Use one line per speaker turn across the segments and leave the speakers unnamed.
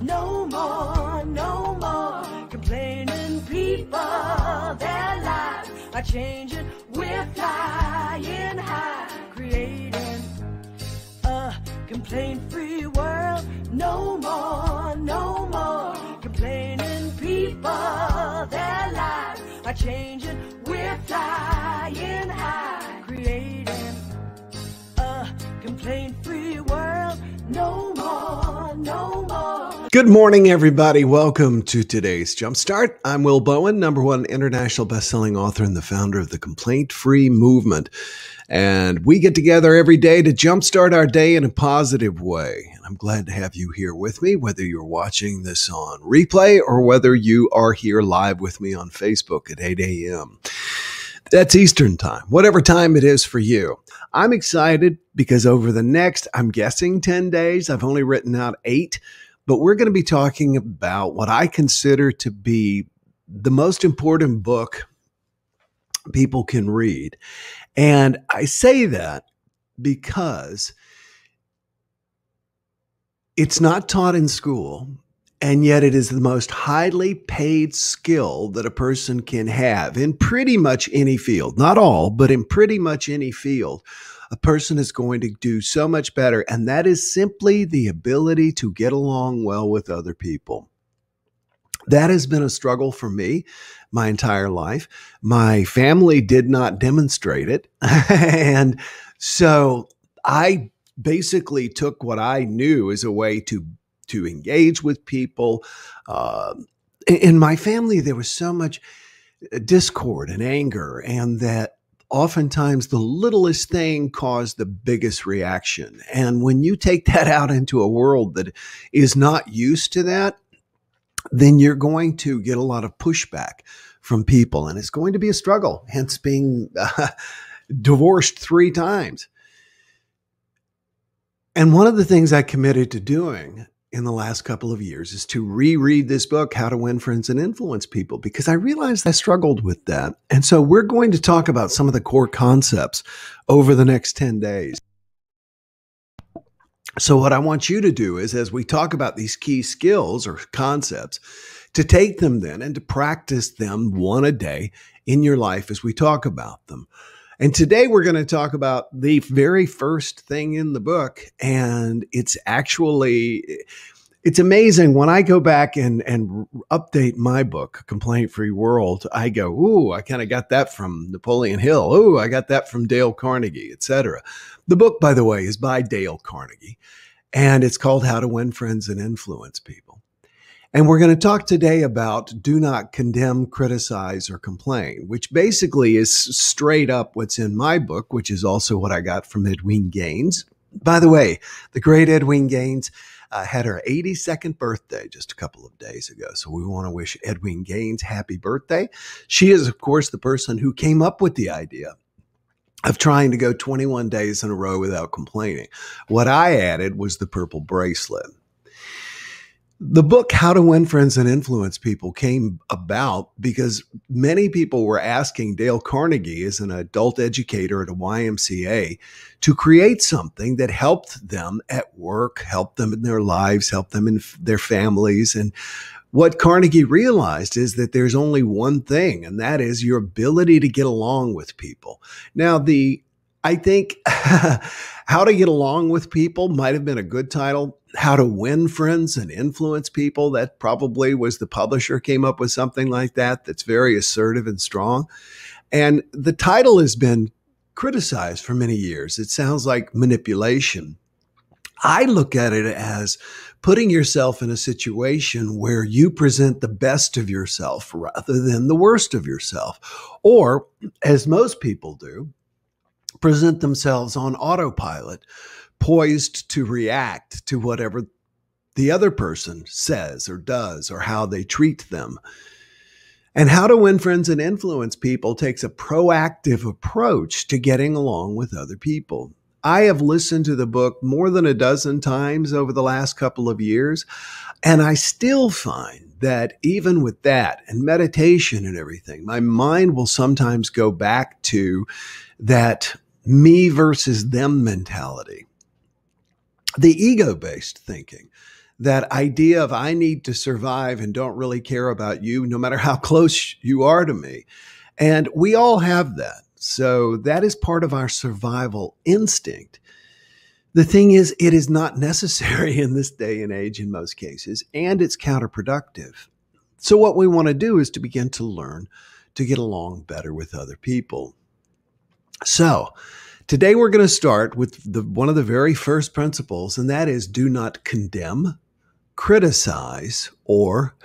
No more, no more complaining people. Their lives are changing. We're flying high, creating a complaint-free world. No more, no more complaining people. Their lives are changing. We're flying high, creating a complaint-free world. No more, no more.
Good morning, everybody. Welcome to today's JumpStart. I'm Will Bowen, #1 international best-selling author and the founder of the Complaint-Free Movement. And we get together every day to jumpstart our day in a positive way. And I'm glad to have you here with me, whether you're watching this on replay or whether you are here live with me on Facebook at 8 a.m. That's Eastern time, whatever time it is for you. I'm excited because over the next, I'm guessing 10 days, I've only written out 8, but we're going to be talking about what I consider to be the most important book people can read. And I say that because it's not taught in school, and yet it is the most highly paid skill that a person can have in pretty much any field. Not all, but in pretty much any field. A person is going to do so much better, and that is simply the ability to get along well with other people. That has been a struggle for me my entire life. My family did not demonstrate it, and so I basically took what I knew as a way to engage with people. In my family, there was so much discord and anger, and that oftentimes the littlest thing caused the biggest reaction. And when you take that out into a world that is not used to that, then you're going to get a lot of pushback from people, and it's going to be a struggle, hence being divorced 3 times. And one of the things I committed to doing in the last couple of years is to reread this book, How to Win Friends and Influence People, because I realized I struggled with that. And so we're going to talk about some of the core concepts over the next 10 days. So what I want you to do is, as we talk about these key skills or concepts, to take them then and to practice them one a day in your life as we talk about them. And today we're going to talk about the very first thing in the book. And it's amazing when I go back and update my book, Complaint-Free World. I go, ooh, I kind of got that from Napoleon Hill. Ooh, I got that from Dale Carnegie, etc. The book, by the way, is by Dale Carnegie, and it's called How to Win Friends and Influence People. And we're going to talk today about do not condemn, criticize, or complain, which basically is straight up what's in my book, which is also what I got from Edwene Gaines. By the way, the great Edwene Gaines had her 82nd birthday just a couple of days ago. So we want to wish Edwene Gaines happy birthday. She is, of course, the person who came up with the idea of trying to go 21 days in a row without complaining. What I added was the purple bracelet. The book, How to Win Friends and Influence People, came about because many people were asking Dale Carnegie, as an adult educator at a YMCA, to create something that helped them at work, helped them in their lives, helped them in their families. And what Carnegie realized is that there's only one thing, and that is your ability to get along with people. Now, I think How to Get Along with People might have been a good title. How to Win Friends and Influence People, that probably was the publisher came up with something like that that's very assertive and strong. And the title has been criticized for many years. It sounds like manipulation. I look at it as putting yourself in a situation where you present the best of yourself rather than the worst of yourself. Or, as most people do, present themselves on autopilot, poised to react to whatever the other person says or does or how they treat them. And How to Win Friends and Influence People takes a proactive approach to getting along with other people. I have listened to the book more than a dozen times over the last couple of years, and I still find that even with that and meditation and everything, my mind will sometimes go back to that me versus them mentality, the ego-based thinking that idea of I need to survive and don't really care about you, no matter how close you are to me. And we all have that. So that is part of our survival instinct. The thing is, it is not necessary in this day and age in most cases, and it's counterproductive. So what we want to do is to begin to learn to get along better with other people. So today we're going to start with one of the very first principles, and that is do not condemn, criticize, or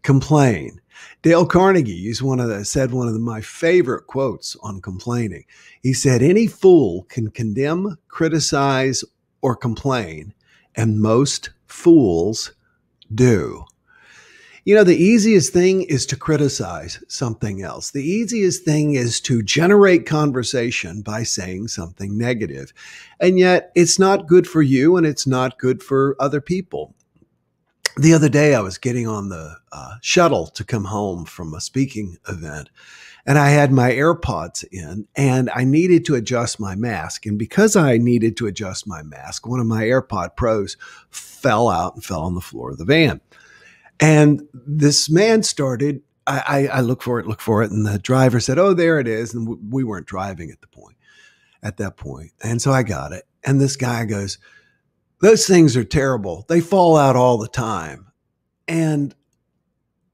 complain. Dale Carnegie said one of my favorite quotes on complaining. He said, any fool can condemn, criticize, or complain, and most fools do. You know, the easiest thing is to criticize something else. The easiest thing is to generate conversation by saying something negative. And yet it's not good for you and it's not good for other people. The other day, I was getting on the shuttle to come home from a speaking event, and I had my AirPods in, and I needed to adjust my mask. And because I needed to adjust my mask, one of my AirPod Pros fell out and fell on the floor of the van. And this man started, I look for it, and the driver said, oh, there it is. And we weren't driving at that point. And so I got it. And this guy goes, those things are terrible. They fall out all the time. And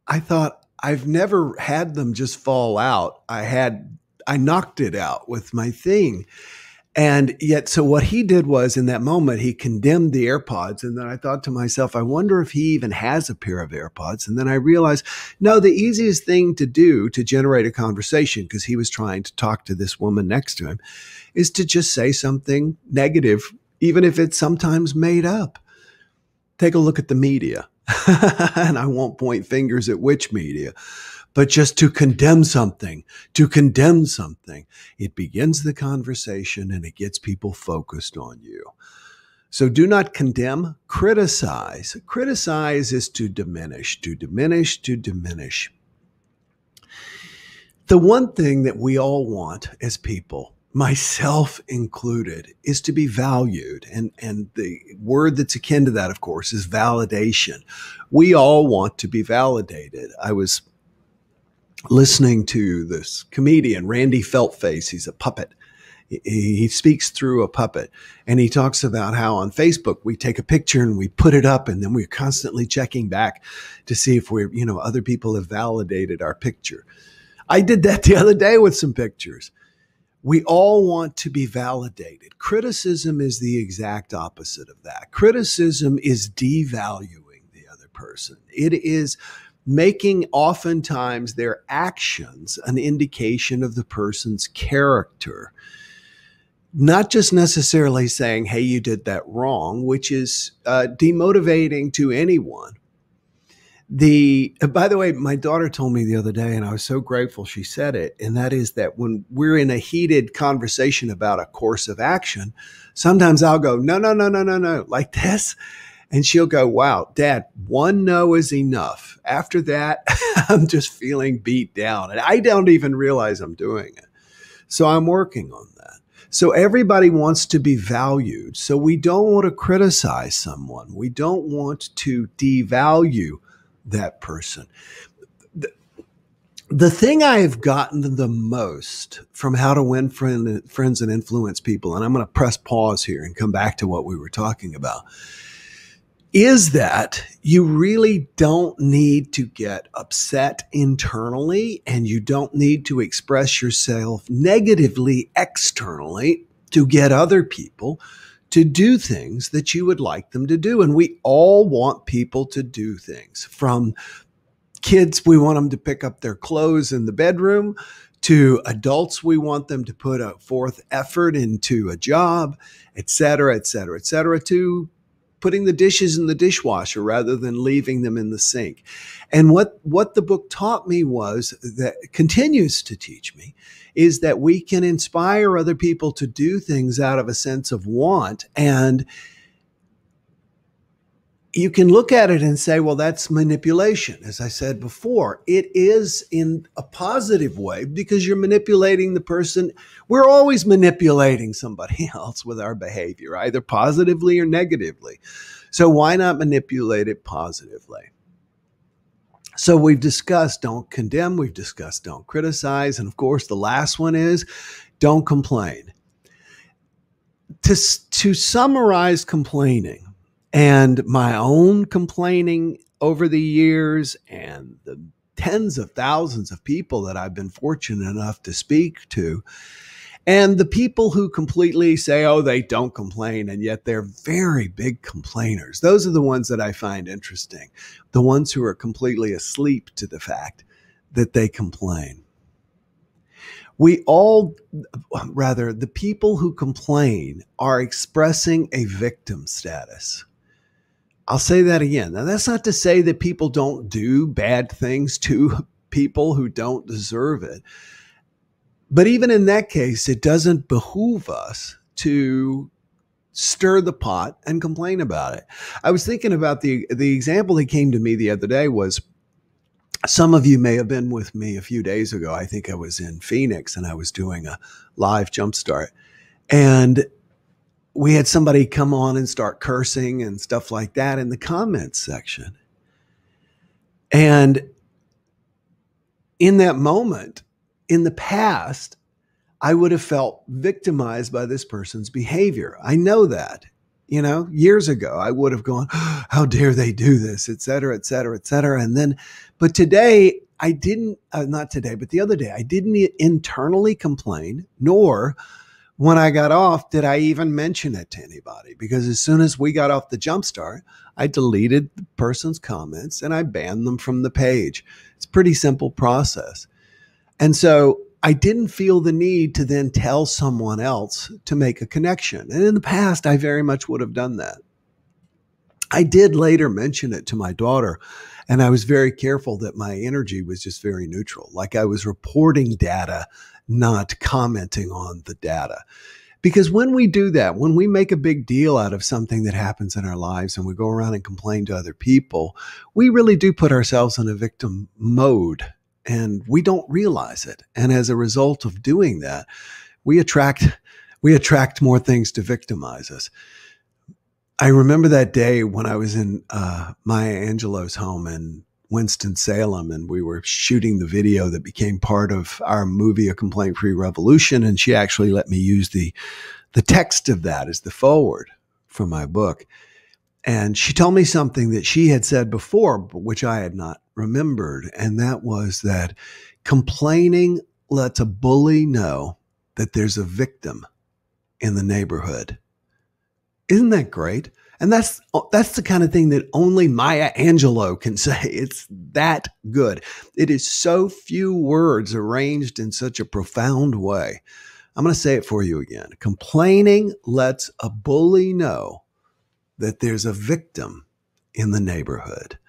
I thought, I've never had them just fall out. I knocked it out with my thing. And yet, so what he did was in that moment, he condemned the AirPods. And then I thought to myself, I wonder if he even has a pair of AirPods. And then I realized, no, the easiest thing to do to generate a conversation, because he was trying to talk to this woman next to him, is to just say something negative, even if it's sometimes made up. Take a look at the media. And I won't point fingers at which media, but just to condemn something, it begins the conversation and it gets people focused on you. So do not condemn, criticize. Criticize is to diminish. The one thing that we all want as people, myself included, is to be valued. And the word that's akin to that, of course, is validation. We all want to be validated. I was listening to this comedian, Randy Feltface. He's a puppet. He speaks through a puppet. And he talks about how on Facebook, we take a picture and we put it up, and then we're constantly checking back to see if other people have validated our picture. I did that the other day with some pictures. We all want to be validated. Criticism is the exact opposite of that. Criticism is devaluing the other person. It is making oftentimes their actions an indication of the person's character. Not just necessarily saying, hey, you did that wrong, which is demotivating to anyone. By the way, my daughter told me the other day, and I was so grateful she said it, and that is that when we're in a heated conversation about a course of action, sometimes I'll go, no, like this. And she'll go, wow, Dad, one no is enough. After that, I'm just feeling beat down, and I don't even realize I'm doing it. So I'm working on that. So everybody wants to be valued. So we don't want to criticize someone. We don't want to devalue that person. The thing I've gotten the most from How to Win Friends and Influence People, and I'm going to press pause here and come back to what we were talking about, is that you really don't need to get upset internally, and you don't need to express yourself negatively externally to get other people to do things that you would like them to do. And we all want people to do things. From kids, we want them to pick up their clothes in the bedroom, to adults, we want them to put forth effort into a job, et cetera, to putting the dishes in the dishwasher rather than leaving them in the sink. And what the book taught me was, that continues to teach me, is that we can inspire other people to do things out of a sense of want. And you can look at it and say, well, that's manipulation. As I said before, it is in a positive way, because you're manipulating the person. We're always manipulating somebody else with our behavior, either positively or negatively. So why not manipulate it positively? So we've discussed don't condemn, we've discussed don't criticize, and of course the last one is don't complain. To summarize complaining and my own complaining over the years and the tens of thousands of people that I've been fortunate enough to speak to, and the people who completely say, oh, they don't complain, and yet they're very big complainers. Those are the ones that I find interesting. The ones who are completely asleep to the fact that they complain. The people who complain are expressing a victim status. I'll say that again. Now, that's not to say that people don't do bad things to people who don't deserve it. But even in that case, it doesn't behoove us to stir the pot and complain about it. I was thinking about the example that came to me the other day was, some of you may have been with me a few days ago. I think I was in Phoenix and I was doing a live JumpStart. And we had somebody come on and start cursing and stuff like that in the comments section. And in that moment, in the past, I would have felt victimized by this person's behavior. I know that, years ago, I would have gone, oh, how dare they do this, et cetera, et cetera, et cetera. And then, but today I didn't, not today, but the other day, I didn't internally complain, nor when I got off, did I even mention it to anybody? Because as soon as we got off the JumpStart, I deleted the person's comments and I banned them from the page. It's a pretty simple process. And so I didn't feel the need to then tell someone else to make a connection. And in the past, I very much would have done that. I did later mention it to my daughter, and I was very careful that my energy was just very neutral. Like I was reporting data, not commenting on the data. Because when we do that, when we make a big deal out of something that happens in our lives and we go around and complain to other people, we really do put ourselves in a victim mode. And we don't realize it. And as a result of doing that, we attract more things to victimize us. I remember that day when I was in Maya Angelou's home in Winston-Salem, and we were shooting the video that became part of our movie, A Complaint-Free Revolution. And she actually let me use the text of that as the foreword for my book. And she told me something that she had said before, but which I had not remembered. And that was that complaining lets a bully know that there's a victim in the neighborhood. Isn't that great? And that's the kind of thing that only Maya Angelou can say. It's that good. It is so few words arranged in such a profound way. I'm going to say it for you again. Complaining lets a bully know that there's a victim in the neighborhood.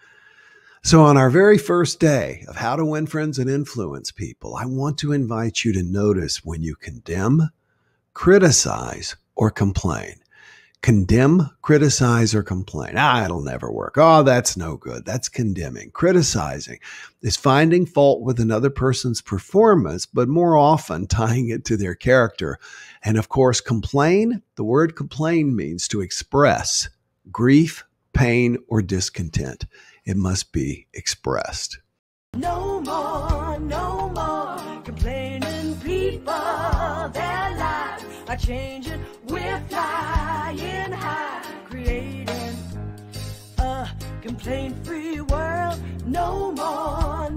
So on our very first day of How to Win Friends and Influence People, I want to invite you to notice when you condemn, criticize, or complain. Condemn, criticize, or complain. It'll never work. Oh, that's no good. That's condemning. Criticizing is finding fault with another person's performance, but more often tying it to their character. And of course, complain, the word complain means to express grief, pain, or discontent. It must be expressed.
No more complaining people. Their lives are changing. We're flying high, creating a complaint-free world. No more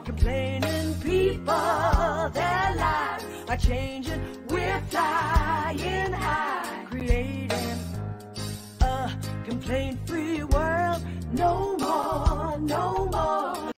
complaining people. Their lives are changing. We're flying high, creating a complaint-free world. No